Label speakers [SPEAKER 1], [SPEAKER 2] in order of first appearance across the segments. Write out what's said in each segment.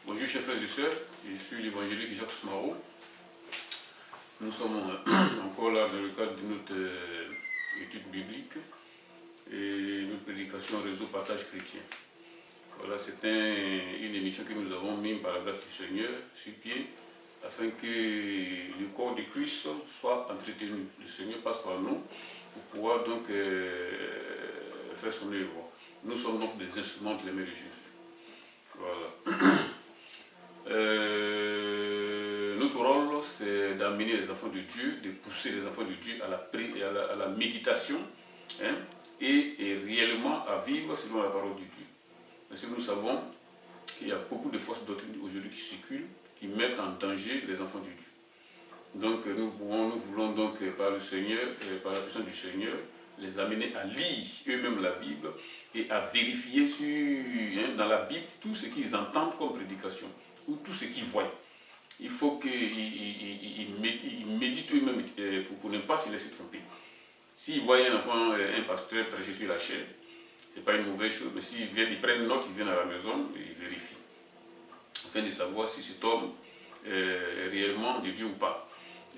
[SPEAKER 1] Bonjour chers frères et sœurs, je suis l'évangélique Jacques Smaro. Nous sommes encore là dans le cadre de notre étude biblique et notre prédication réseau partage chrétien. Voilà, c'est une émission que nous avons mise par la grâce du Seigneur sur pied afin que le corps de Christ soit entretenu. Le Seigneur passe par nous pour pouvoir donc faire son œuvre. Nous sommes donc des instruments de l'aimer juste. Voilà. Notre rôle, c'est d'amener les enfants de Dieu, de pousser les enfants de Dieu à la prière, à la méditation, hein, et réellement à vivre selon la parole de Dieu. Parce que nous savons qu'il y a beaucoup de fausses doctrines aujourd'hui qui circulent, qui mettent en danger les enfants de Dieu. Donc nous voulons donc par le Seigneur, par la puissance du Seigneur, les amener à lire eux-mêmes la Bible et à vérifier dans la Bible tout ce qu'ils entendent comme prédication ou tout ce qu'ils voient. Il faut qu'ils méditent eux-mêmes pour ne pas se laisser tromper. S'ils voient un enfant, un pasteur prêcher sur la chair, ce n'est pas une mauvaise chose, mais s'ils viennent, ils prennent note, ils viennent à la maison et ils vérifient, afin de savoir si cet homme est réellement de Dieu ou pas.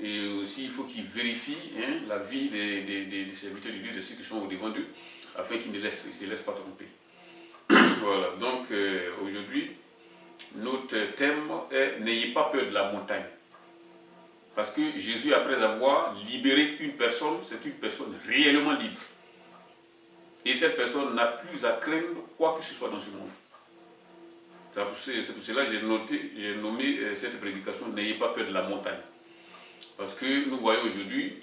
[SPEAKER 1] Et aussi, il faut qu'ils vérifient la vie des serviteurs de Dieu, de ceux qui sont au devant d'eux, afin qu'ils ne se laissent pas tromper. Voilà, donc aujourd'hui, notre thème est « N'ayez pas peur de la montagne ». Parce que Jésus, après avoir libéré une personne, c'est une personne réellement libre. Et cette personne n'a plus à craindre quoi que ce soit dans ce monde. C'est pour cela que j'ai nommé cette prédication « N'ayez pas peur de la montagne ». Parce que nous voyons aujourd'hui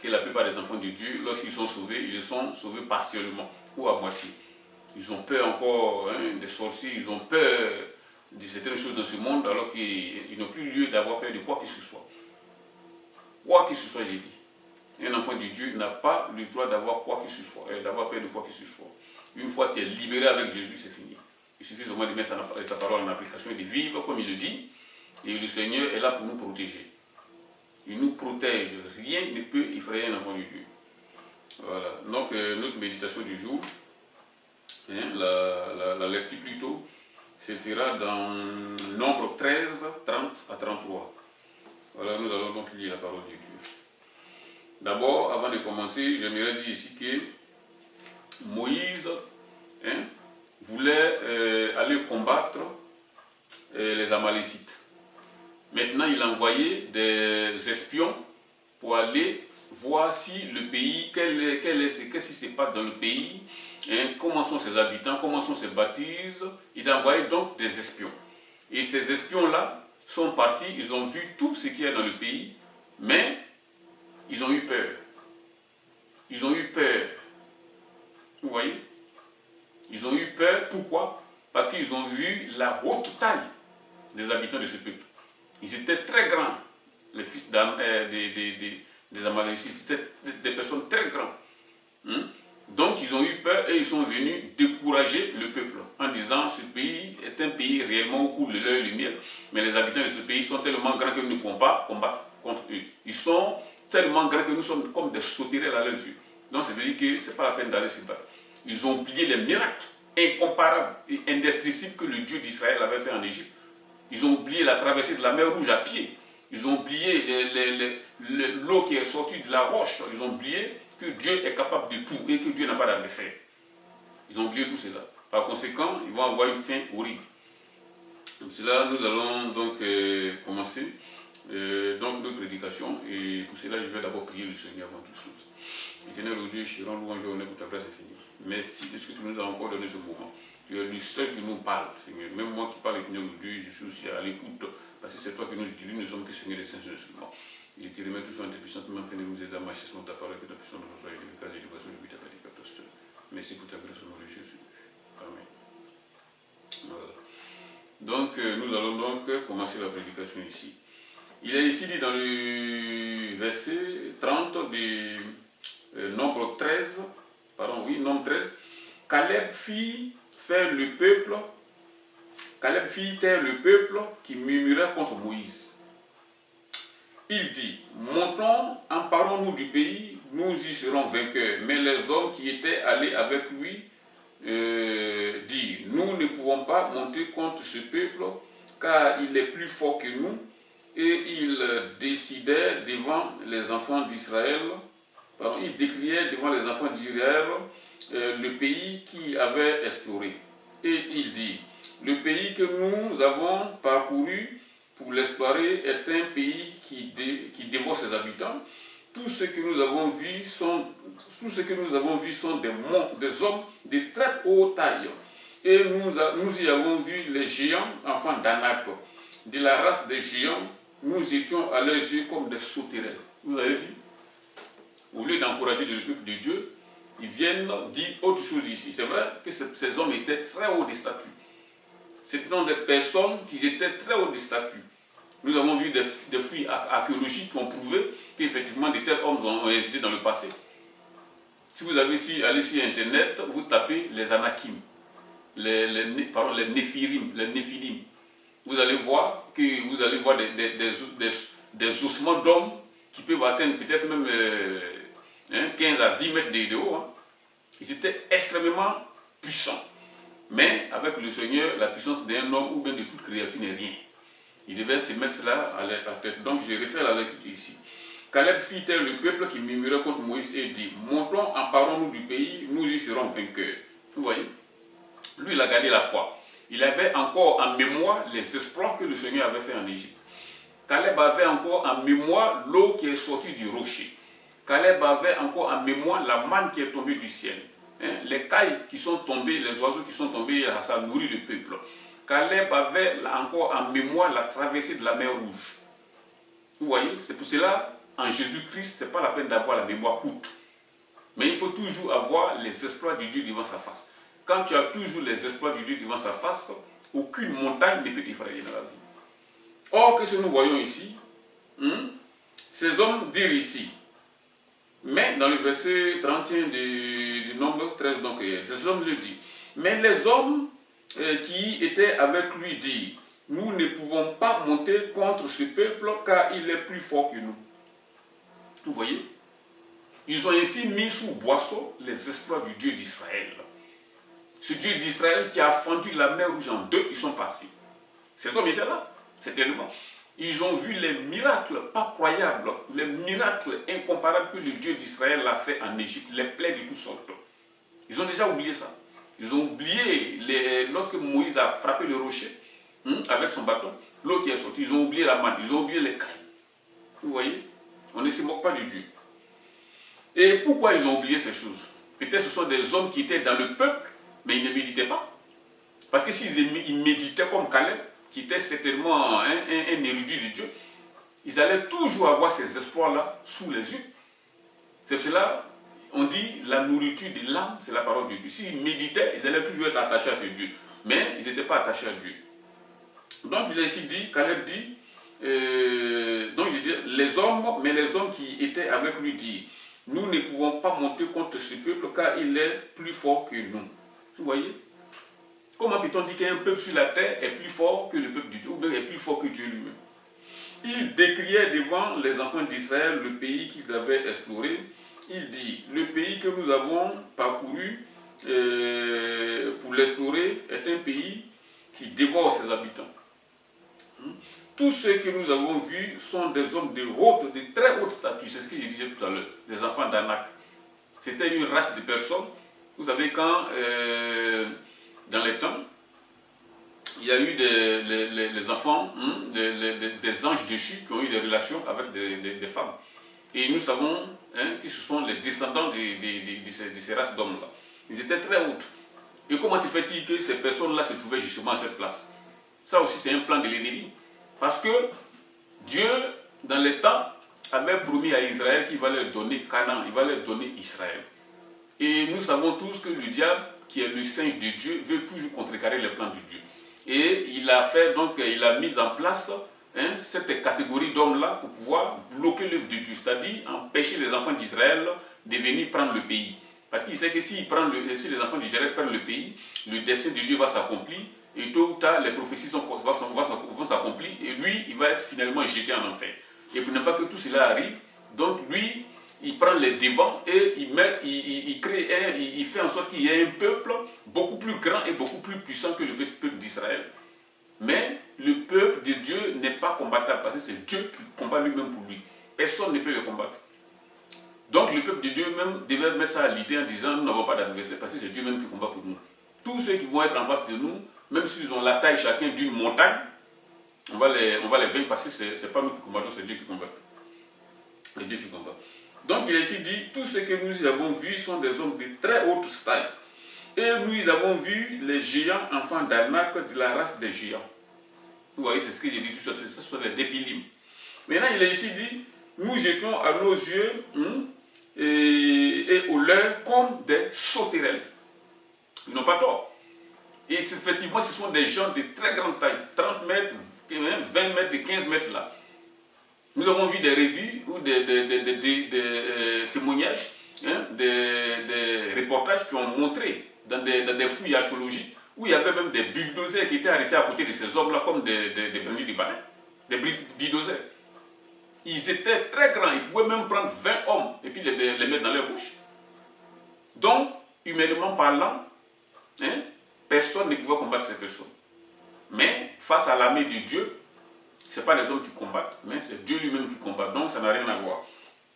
[SPEAKER 1] que la plupart des enfants de Dieu, lorsqu'ils sont sauvés, ils sont sauvés partiellement ou à moitié. Ils ont peur encore des sorciers, ils ont peur de certaines choses dans ce monde, alors qu'ils n'ont plus lieu d'avoir peur de quoi que ce soit. Quoi que ce soit, j'ai dit. Un enfant de Dieu n'a pas le droit d'avoir quoi que ce soit, d'avoir peur de quoi que ce soit. Une fois que tu es libéré avec Jésus, c'est fini. Il suffit seulement de mettre sa parole en application et de vivre comme il le dit. Et le Seigneur est là pour nous protéger. Il nous protège. Rien ne peut effrayer un enfant de Dieu. Voilà. Donc, notre méditation du jour, la lecture plutôt, se fera dans Nombre 13, 30 à 33. Voilà, nous allons donc lire la parole de Dieu. D'abord, avant de commencer, j'aimerais dire ici que Moïse voulait aller combattre les Amalécites. Maintenant, il a envoyé des espions pour aller voir si le pays, qu'est-ce qui se passe dans le pays, comment sont ses habitants, comment sont ses bâtisses. Il a envoyé donc des espions. Et ces espions-là sont partis, ils ont vu tout ce qu'il y a dans le pays, mais ils ont eu peur. Ils ont eu peur. Vous voyez? Ils ont eu peur, pourquoi? Parce qu'ils ont vu la haute taille des habitants de ce peuple. Ils étaient très grands, les fils des Amalécites, c'était des personnes très grandes. Donc ils ont eu peur et ils sont venus décourager le peuple en disant ce pays est un pays réellement où coule le lait et le miel, mais les habitants de ce pays sont tellement grands que nous ne pouvons pas combattre contre eux. Ils sont tellement grands que nous sommes comme des sauterelles à leurs yeux. Donc ça veut dire que ce n'est pas la peine d'aller se battre. Ils ont oublié les miracles incomparables et indestructibles que le Dieu d'Israël avait fait en Égypte. Ils ont oublié la traversée de la mer Rouge à pied. Ils ont oublié l'eau qui est sortie de la roche. Ils ont oublié que Dieu est capable de tout et que Dieu n'a pas d'adversaire. Ils ont oublié tout cela. Par conséquent, ils vont avoir une fin horrible. Donc cela, nous allons donc commencer donc notre prédication. Et pour cela, je vais d'abord prier le Seigneur avant toute chose. Éternel Dieu, je rends louange et honneur pour ta grâce infinie. Merci de ce que tu nous as encore donné ce moment. Tu es le seul qui nous parle, Seigneur. Même moi qui parle, Seigneur Dieu, je suis aussi à l'écoute. Parce que c'est toi qui nous utilises, nous sommes que Seigneur des saints instruments. Et te remets tout sur tes puissantes mains, afin de nous aider à marcher sur ta parole, que ta puissance nous soit efficace et l'élévation de ta pratique à tous. Merci pour ta grâce au nom de Jésus. Amen. Voilà. Donc, nous allons donc commencer la prédication ici. Il est ici dit dans le verset 30 de Nombre 13, Nombre 13, Caleb fit taire le peuple qui murmurait contre Moïse. Il dit, montons, emparons-nous du pays, nous y serons vainqueurs. Mais les hommes qui étaient allés avec lui dit, nous ne pouvons pas monter contre ce peuple, car il est plus fort que nous, et il décidait devant les enfants d'Israël, il décriait devant les enfants d'Israël le pays qu'il avait exploré. Et il dit, le pays que nous avons parcouru pour l'explorer est un pays qui dévore ses habitants. Tout ce que nous avons vu sont des hommes de très haute taille. Et nous y avons vu les géants, enfants d'Anak. De la race des géants, nous étions à leurs yeux comme des sauterelles. Vous avez vu? Au lieu d'encourager le peuple de Dieu, ils viennent dire autre chose ici. C'est vrai que ces hommes étaient très hauts de statut. C'était des personnes qui étaient très hauts de statut. Nous avons vu des fouilles archéologiques qui ont prouvé qu'effectivement de tels hommes ont existé dans le passé. Si vous avez allé sur Internet, vous tapez les Anakim, les Néphilim. Vous allez voir des ossements d'hommes qui peuvent atteindre peut-être même 15 à 10 mètres de haut. Hein. Ils étaient extrêmement puissants. Mais avec le Seigneur, la puissance d'un homme ou bien de toute créature n'est rien. Il devait se mettre cela à la tête. Donc je réfère à la lecture ici. Caleb fit taire le peuple qui murmurait contre Moïse et dit, montons, emparons-nous du pays, nous y serons vainqueurs. Vous voyez? Lui, il a gardé la foi. Il avait encore en mémoire les exploits que le Seigneur avait fait en Égypte. Caleb avait encore en mémoire l'eau qui est sortie du rocher. Caleb avait encore en mémoire la manne qui est tombée du ciel. Les cailles qui sont tombées, les oiseaux qui sont tombés, ça a nourri le peuple. Caleb avait encore en mémoire la traversée de la mer Rouge. Vous voyez, c'est pour cela, en Jésus-Christ, ce n'est pas la peine d'avoir la mémoire courte. Mais il faut toujours avoir les exploits de Dieu devant sa face. Quand tu as toujours les exploits de Dieu devant sa face, aucune montagne ne peut t'effrayer dans la vie. Or, qu'est-ce que nous voyons ici? Ces hommes dirent ici, mais dans le verset 31 du Nombre 13, donc, ces hommes le disent, mais les hommes qui étaient avec lui disent, nous ne pouvons pas monter contre ce peuple car il est plus fort que nous. Vous voyez? Ils ont ainsi mis sous boisseau les exploits du Dieu d'Israël. Ce Dieu d'Israël qui a fendu la mer Rouge en deux, ils sont passés. Ces hommes étaient là, certainement. Ils ont vu les miracles pas croyables, les miracles incomparables que le Dieu d'Israël a fait en Égypte, les plaies de toutes sortes. Ils ont déjà oublié ça. Ils ont oublié, lorsque Moïse a frappé le rocher avec son bâton, l'eau qui est sortie, ils ont oublié la manne, ils ont oublié les cailles. Vous voyez? On ne se moque pas de Dieu. Et pourquoi ils ont oublié ces choses? Peut-être ce sont des hommes qui étaient dans le peuple, mais ils ne méditaient pas. Parce que s'ils méditaient comme Caleb, qui était certainement un érudit de Dieu, ils allaient toujours avoir ces espoirs-là sous les yeux. C'est pour cela on dit la nourriture de l'âme, c'est la parole de Dieu. S'ils méditaient, ils allaient toujours être attachés à ce Dieu. Mais ils n'étaient pas attachés à Dieu. Donc il a ici dit, Caleb dit, donc je dis, les hommes qui étaient avec lui disent, nous ne pouvons pas monter contre ce peuple car il est plus fort que nous. Vous voyez? Comment peut-on dire qu'un peuple sur la terre est plus fort que le peuple de Dieu, ou bien est plus fort que Dieu lui-même? Il décriait devant les enfants d'Israël le pays qu'ils avaient exploré. Il dit, le pays que nous avons parcouru pour l'explorer est un pays qui dévore ses habitants. Tous ceux que nous avons vus sont des hommes de très haute statut. C'est ce que je disais tout à l'heure, des enfants d'Anak. C'était une race de personnes. Vous savez, quand dans les temps, il y a eu les enfants, des anges déchus qui ont eu des relations avec des femmes. Et nous savons que ce sont les descendants de ces races d'hommes-là. Ils étaient très hautes. Et comment se fait-il que ces personnes-là se trouvaient justement à cette place? Ça aussi, c'est un plan de l'ennemi. Parce que Dieu, dans les temps, avait promis à Israël qu'il va leur donner Canaan, il va leur donner Israël. Et nous savons tous que le diable, qui est le singe de Dieu, veut toujours contrecarrer les plans de Dieu. Et il a mis en place cette catégorie d'hommes-là pour pouvoir bloquer l'œuvre de Dieu, c'est-à-dire empêcher les enfants d'Israël de venir prendre le pays. Parce qu'il sait que si les enfants d'Israël prennent le pays, le dessein de Dieu va s'accomplir, et tôt ou tard, les prophéties vont s'accomplir, et lui, il va être finalement jeté en enfer. Et pour ne pas que tout cela arrive, donc lui, il prend les devants et il fait en sorte qu'il y ait un peuple beaucoup plus grand et beaucoup plus puissant que le peuple d'Israël. Mais le peuple de Dieu n'est pas combattable parce que c'est Dieu qui combat lui-même pour lui. Personne ne peut le combattre. Donc le peuple de Dieu même devait mettre ça à l'idée en disant nous n'avons pas d'adversaire parce que c'est Dieu même qui combat pour nous. Tous ceux qui vont être en face de nous, même s'ils ont la taille chacun d'une montagne, on va les vaincre parce que ce n'est pas nous qui combattons, c'est Dieu qui combat. C'est Dieu qui combat. Donc il est ici dit, tous ceux que nous avons vus sont des hommes de très haute taille. Et nous avons vu les géants enfants d'Anak de la race des géants. Vous voyez, c'est ce que j'ai dit tout ça, ce sont les Déphilim. Maintenant il est ici dit, nous jetions à nos yeux et au leur comme des sauterelles. Ils n'ont pas tort. Et effectivement, ce sont des gens de très grande taille, 30 mètres, 20 mètres, de 15 mètres là. Nous avons vu des revues ou des témoignages, des reportages qui ont montré dans des fouilles archéologiques où il y avait même des bulldozers qui étaient arrêtés à côté de ces hommes-là comme des bandits du balai, des bulldozers. Ils étaient très grands, ils pouvaient même prendre 20 hommes et puis les mettre dans leur bouche. Donc, humainement parlant, personne ne pouvait combattre ces personnes. Mais face à l'armée de Dieu, ce n'est pas les hommes qui combattent, mais c'est Dieu lui-même qui combat. Donc ça n'a rien à voir.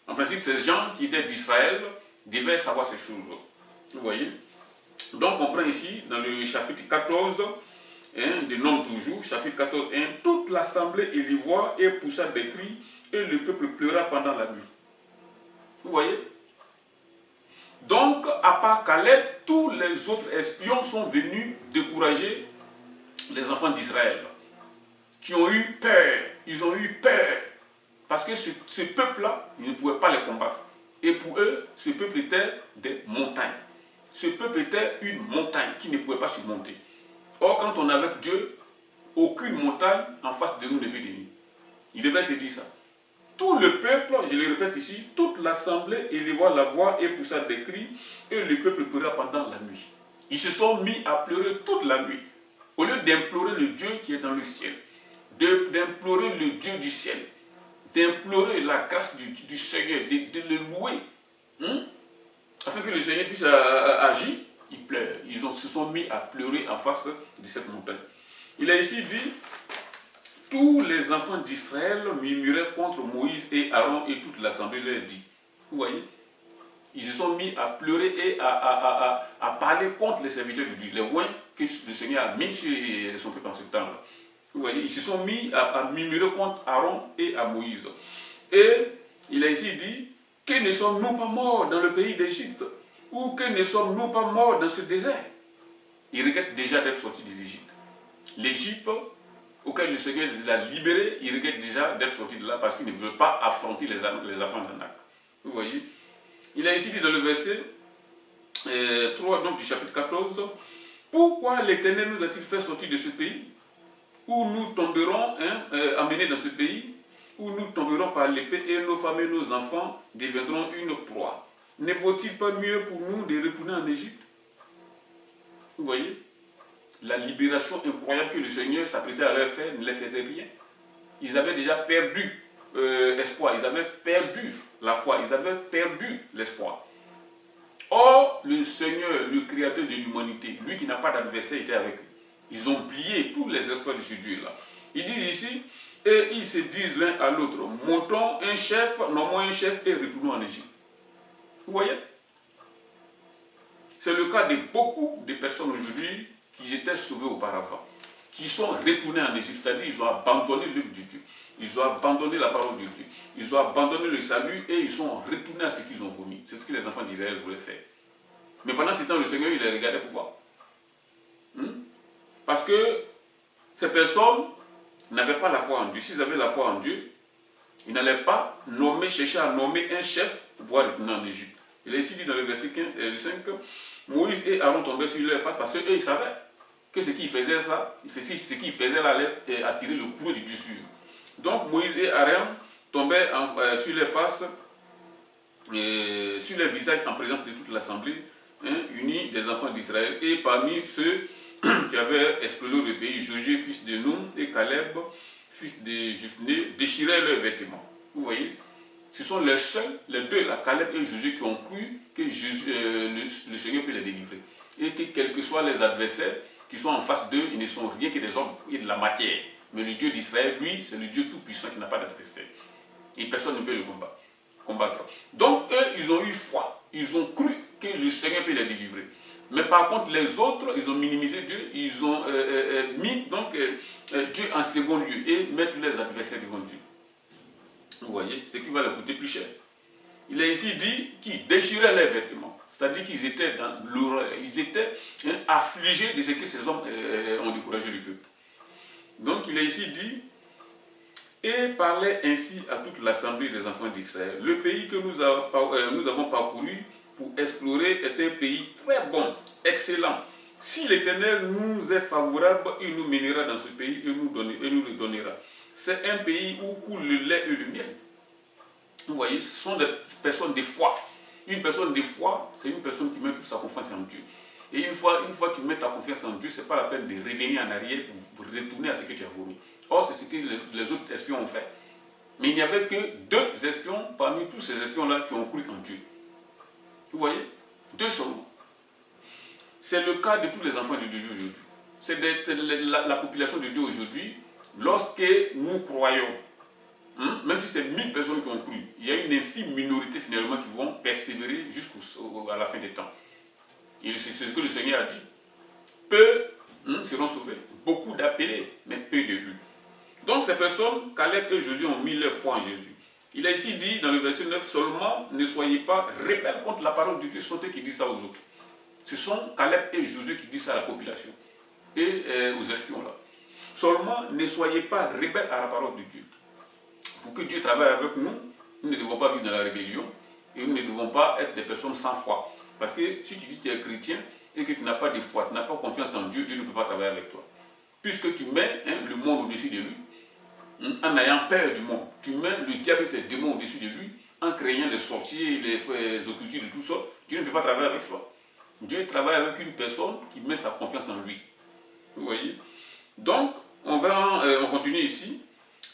[SPEAKER 1] En principe, ces gens qui étaient d'Israël devaient savoir ces choses. Vous voyez? Donc on prend ici, dans le chapitre 14, de Nombres toujours, chapitre 14, 1, toute l'assemblée éleva et poussa des cris, et le peuple pleura pendant la nuit. Vous voyez? Donc, à part Caleb, tous les autres espions sont venus décourager les enfants d'Israël, qui ont eu peur. Ils ont eu peur. Parce que ce peuple-là, ils ne pouvaient pas les combattre. Et pour eux, ce peuple était des montagnes. Ce peuple était une montagne qui ne pouvait pas surmonter. Or, quand on est avec Dieu, aucune montagne en face de nous ne peut tenir. Il devait se dire ça. Tout le peuple, je le répète ici, toute l'assemblée éleva la voix et poussa des cris, et le peuple pleura pendant la nuit. Ils se sont mis à pleurer toute la nuit. Au lieu d'implorer le Dieu qui est dans le ciel, d'implorer le Dieu du ciel, d'implorer la grâce du Seigneur, de le louer, afin que le Seigneur puisse agir, ils pleurent. Ils se sont mis à pleurer en face de cette montagne. Il a ici dit, tous les enfants d'Israël murmuraient contre Moïse et Aaron et toute l'assemblée leur dit. Vous voyez? Ils se sont mis à pleurer et à parler contre les serviteurs de Dieu, les oins que le Seigneur a mis chez son peuple en ce temps-là. Vous voyez, ils se sont mis à murmurer contre Aaron et à Moïse. Et il a ici dit, que ne sommes-nous pas morts dans le pays d'Égypte? Ou que ne sommes-nous pas morts dans ce désert? Ils regrettent déjà d'être sortis d'Égypte. L'Égypte, auquel le Seigneur les a libérés, ils regrettent déjà d'être sortis de là parce qu'ils ne veulent pas affronter les enfants d'Anak. Vous voyez? Il a ici dit dans le verset 3 donc, du chapitre 14, pourquoi l'Éternel nous a-t-il fait sortir de ce pays? Où nous tomberons, amenés dans ce pays, où nous tomberons par l'épée et nos femmes et nos enfants deviendront une proie. Ne vaut-il pas mieux pour nous de retourner en Égypte? Vous voyez? La libération incroyable que le Seigneur s'apprêtait à leur faire ne les faisait rien. Ils avaient déjà perdu espoir, ils avaient perdu la foi, ils avaient perdu l'espoir. Or, le Seigneur, le Créateur de l'humanité, lui qui n'a pas d'adversaire, était avec eux. Ils ont oublié tous les espoirs de ce Dieu-là. Ils disent ici, et ils se disent l'un à l'autre, montons un chef, nommons un chef et retournons en Égypte. Vous voyez? C'est le cas de beaucoup de personnes aujourd'hui qui étaient sauvées auparavant, qui sont retournés en Égypte, c'est-à-dire ils ont abandonné l'œuvre de Dieu, ils ont abandonné la parole de Dieu, ils ont abandonné le salut et ils sont retournés à ce qu'ils ont vomi. C'est ce que les enfants d'Israël voulaient faire. Mais pendant ce temps, le Seigneur, il les regardait pour voir. Parce que ces personnes n'avaient pas la foi en Dieu. S'ils avaient la foi en Dieu, ils n'allaient pas chercher à nommer un chef pour pouvoir retourner en Égypte. Il est ici dit dans le verset 5, Moïse et Aaron tombaient sur leur face parce qu'eux, ils savaient que ce qu'ils faisaient là allait attirer le courroux du Dieu sûr. Donc Moïse et Aaron tombaient sur leur face, sur leur visage en présence de toute l'assemblée, unis des enfants d'Israël. Et parmi ceux qui avaient exploré le pays, Josué, fils de Nun, et Caleb, fils de Jephné, déchiraient leurs vêtements. Vous voyez? Ce sont les seuls, les deux, la Caleb et Josué, qui ont cru que le Seigneur peut les délivrer. Et que quels que soient les adversaires qui sont en face d'eux, ils ne sont rien que des hommes et de la matière. Mais le Dieu d'Israël, lui, c'est le Dieu tout-puissant qui n'a pas d'adversaire. Et personne ne peut le combattre. Donc, eux, ils ont eu foi. Ils ont cru que le Seigneur peut les délivrer. Mais par contre, les autres, ils ont minimisé Dieu. Ils ont mis donc, Dieu en second lieu et mettre les adversaires devant Dieu. Vous voyez, ce qui va leur coûter plus cher. Il est ici dit qu'ils déchiraient leurs vêtements. C'est-à-dire qu'ils étaient dans l'horreur. Ils étaient affligés de ce que ces hommes ont découragé le peuple. Donc, il est ici dit, et parlait ainsi à toute l'assemblée des enfants d'Israël. Le pays que nous avons parcouru pour explorer est un pays très bon, excellent. Si l'Éternel nous est favorable, il nous mènera dans ce pays et nous le donnera. C'est un pays où coule le lait et le miel. Vous voyez, ce sont des personnes de foi. Une personne de foi, c'est une personne qui met toute sa confiance en Dieu. Et une fois que tu mets ta confiance en Dieu, ce n'est pas la peine de revenir en arrière pour retourner à ce que tu as voulu. Or, c'est ce que les autres espions ont fait. Mais il n'y avait que 2 espions parmi tous ces espions-là qui ont cru en Dieu. Vous voyez, 2 seulement. C'est le cas de tous les enfants de Dieu aujourd'hui. C'est la population de Dieu aujourd'hui. Lorsque nous croyons, même si c'est 1000 personnes qui ont cru, il y a une infime minorité finalement qui vont persévérer jusqu'à la fin des temps. Et c'est ce que le Seigneur a dit. Peu seront sauvés, beaucoup d'appelés, mais peu d'élus. Donc ces personnes, Caleb et Josué ont mis leur foi en Jésus. Il est ici dit dans le verset 9, seulement ne soyez pas rebelles contre la parole de Dieu, ce sont eux qui disent ça aux autres. Ce sont Caleb et Josué qui disent ça à la population et aux espions là. Seulement ne soyez pas rebelles à la parole de Dieu. Pour que Dieu travaille avec nous, nous ne devons pas vivre dans la rébellion et nous ne devons pas être des personnes sans foi. Parce que si tu dis que tu es chrétien et que tu n'as pas de foi, tu n'as pas confiance en Dieu, Dieu ne peut pas travailler avec toi. Puisque tu mets le monde au-dessus de lui, en ayant peur du monde, tu mets le diable et ses démons au-dessus de lui, en créant les sorciers, les occultures de tout ça, Dieu ne peut pas travailler avec toi. Dieu travaille avec une personne qui met sa confiance en lui. Vous voyez? Donc, on continue ici.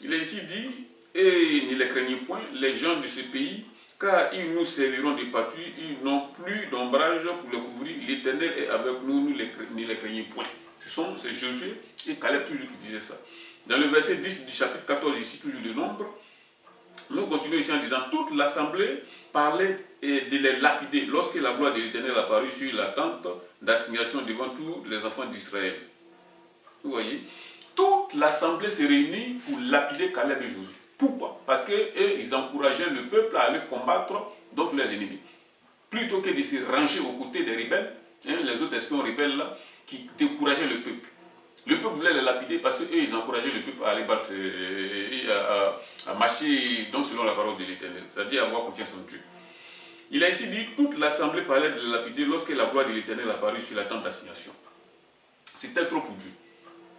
[SPEAKER 1] Il est ici dit, et ne les craignez point, les gens de ce pays, car ils nous serviront de pâture, ils n'ont plus d'ombrage pour le couvrir. L'Éternel est avec nous, ne les craignez point. C'est Josué et Caleb toujours qui disaient ça. Dans le verset 10 du chapitre 14, ici, toujours le nombre, nous continuons ici en disant, toute l'assemblée parlait de les lapider lorsque la gloire de l'Éternel apparut sur la tente d'assignation devant tous les enfants d'Israël. Vous voyez, toute l'assemblée se réunit pour lapider Caleb et Josué. Pourquoi? Parce qu'ils encourageaient le peuple à aller combattre donc leurs ennemis. Plutôt que de se ranger aux côtés des rebelles, les autres espions rebelles là, qui décourageaient le peuple. Le peuple voulait les lapider parce qu'ils encourageaient le peuple à aller battre et à marcher donc selon la parole de l'Éternel, c'est-à-dire avoir confiance en Dieu. Il a ici dit, toute l'assemblée parlait de les lapider lorsque la gloire de l'Éternel apparut sur la tente d'assignation. C'était trop pour Dieu.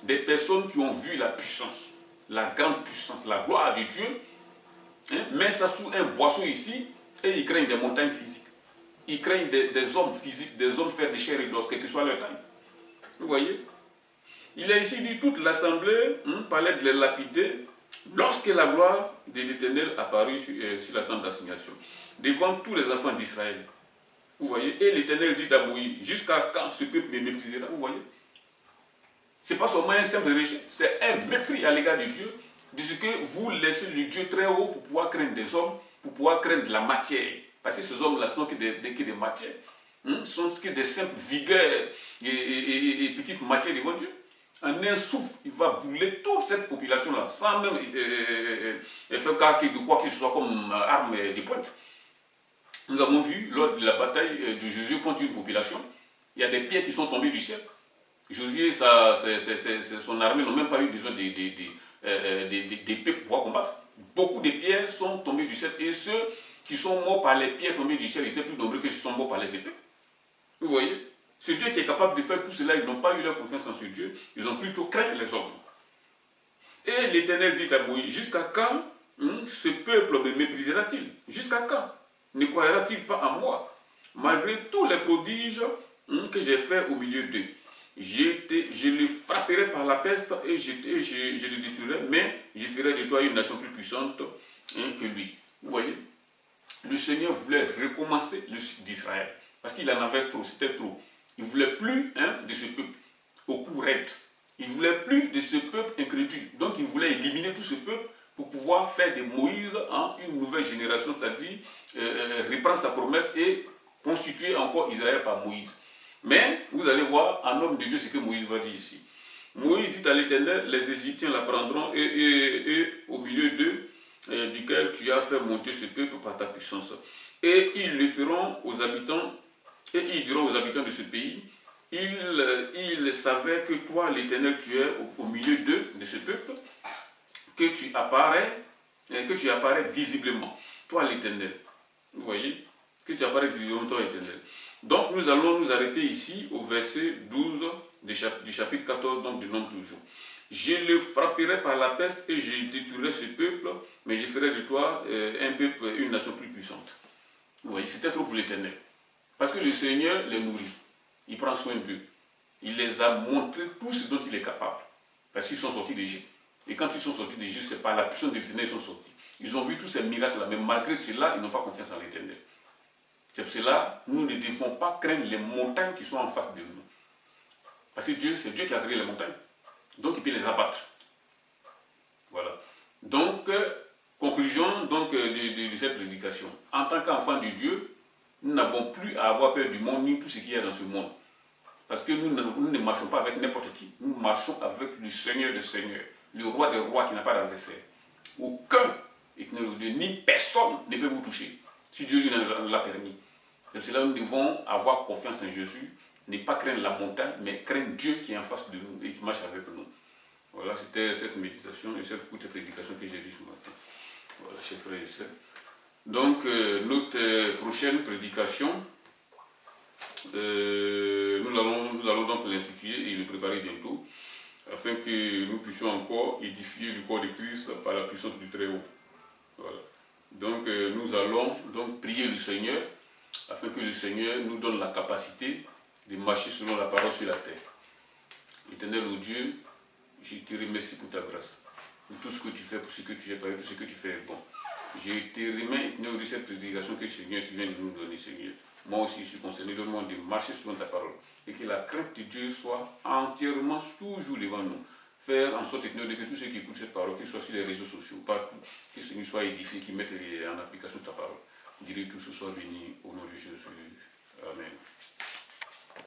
[SPEAKER 1] Des personnes qui ont vu la puissance, la grande puissance, la gloire de Dieu, mettent ça sous un boisseau ici et ils craignent des montagnes physiques. Ils craignent des hommes physiques, des hommes faits de chair et d'os, quelle que soit leur taille. Vous voyez? Il a ici dit, toute l'assemblée parlait de les lapider lorsque la gloire de l'Éternel apparut sur la tente d'assignation, devant tous les enfants d'Israël. Vous voyez? Et l'Éternel dit à Moïse, jusqu'à quand ce peuple me méprisera? Vous voyez? Ce n'est pas seulement un simple rejet, c'est un mépris à l'égard de Dieu, de ce que vous laissez le Dieu très haut pour pouvoir craindre des hommes, pour pouvoir craindre de la matière. Parce que ces hommes-là sont que des matières, sont que des simples vigueurs et petites matières devant Dieu. En un souffle, il va brûler toute cette population-là, sans même faire cas de quoi que ce soit comme arme de pointe. Nous avons vu, lors de la bataille de Josué contre une population, il y a des pierres qui sont tombées du ciel. Josué, son armée n'ont même pas eu besoin d'épées pour pouvoir combattre. Beaucoup de pierres sont tombées du ciel, et ceux qui sont morts par les pierres tombées du ciel étaient plus nombreux que ceux qui sont morts par les épées. Vous voyez? Ce Dieu qui est capable de faire tout cela, ils n'ont pas eu leur confiance en ce Dieu, ils ont plutôt craint les hommes. Et l'Éternel dit à Moïse, jusqu'à quand ce peuple me méprisera-t-il? Jusqu'à quand ne croira-t-il pas en moi, malgré tous les prodiges que j'ai faits au milieu d'eux? Je le frapperai par la peste et je le détruirai, mais je ferai de toi une nation plus puissante que lui. Vous voyez, le Seigneur voulait recommencer le cycle d'Israël. Parce qu'il en avait trop, c'était trop. Il ne voulait plus de ce peuple au cou raide. Il ne voulait plus de ce peuple incrédule. Donc il voulait éliminer tout ce peuple pour pouvoir faire de Moïse une nouvelle génération, c'est-à-dire reprendre sa promesse et constituer encore Israël par Moïse. Mais vous allez voir en homme de Dieu ce que Moïse va dire ici. Moïse dit à l'Éternel, les Égyptiens la prendront et au milieu d'eux, duquel tu as fait monter ce peuple par ta puissance. Et ils le feront aux habitants, et ils diront aux habitants de ce pays, ils savaient que toi, l'Éternel, tu es au milieu d'eux, de ce peuple, que tu apparais visiblement, toi, l'Éternel. Vous voyez, que tu apparais visiblement, toi, l'Éternel. Donc, nous allons nous arrêter ici au verset 12 du chapitre 14, donc du Nombre toujours. Je le frapperai par la peste et je détruirai ce peuple, mais je ferai de toi un peuple, une nation plus puissante. Vous voyez, c'était trop pour l'Éternel. Parce que le Seigneur les nourrit. Il prend soin d'eux. Il les a montré tout ce dont il est capable. Parce qu'ils sont sortis d'Égypte. Et quand ils sont sortis d'Égypte, c'est par la puissance de l'Éternel qu'ils sont sortis. Ils ont vu tous ces miracles-là, mais malgré cela, ils n'ont pas confiance en l'Éternel. C'est pour cela nous ne devons pas craindre les montagnes qui sont en face de nous. Parce que c'est Dieu qui a créé les montagnes. Donc il peut les abattre. Voilà. Donc, conclusion donc, de cette prédication. En tant qu'enfant de Dieu, nous n'avons plus à avoir peur du monde ni tout ce qu'il y a dans ce monde. Parce que nous ne marchons pas avec n'importe qui. Nous marchons avec le Seigneur des Seigneurs, le Roi des Rois qui n'a pas d'adversaire. Aucun, ni personne ne peut vous toucher, si Dieu lui l'a permis. C'est pour cela que nous devons avoir confiance en Jésus, ne pas craindre la montagne, mais craindre Dieu qui est en face de nous et qui marche avec nous. Voilà, c'était cette méditation et cette courte prédication que j'ai vue ce matin. Voilà, chers frères et sœurs. Donc, notre prochaine prédication, nous allons donc l'instituer et le préparer bientôt, afin que nous puissions encore édifier le corps de Christ par la puissance du Très-Haut. Voilà. Donc, nous allons donc prier le Seigneur, afin que le Seigneur nous donne la capacité de marcher selon la parole sur la terre. Éternel, ô Dieu, je te remercie pour ta grâce, pour tout ce que tu fais, pour ce que tu es, pour tout ce que tu fais est bon. Je te remets de cette prédication que Seigneur, tu viens de nous donner, Seigneur. Moi aussi, je suis concerné, donne-moi de marcher selon ta parole. Et que la crainte de Dieu soit entièrement toujours devant nous. Faire en sorte, Seigneur, que tous ceux qui écoutent cette parole, qu'ils soient sur les réseaux sociaux, partout, que Seigneur soit édifié, qu'ils mettent en application ta parole. Dirais tout ce soit béni au nom de Jésus. Amen.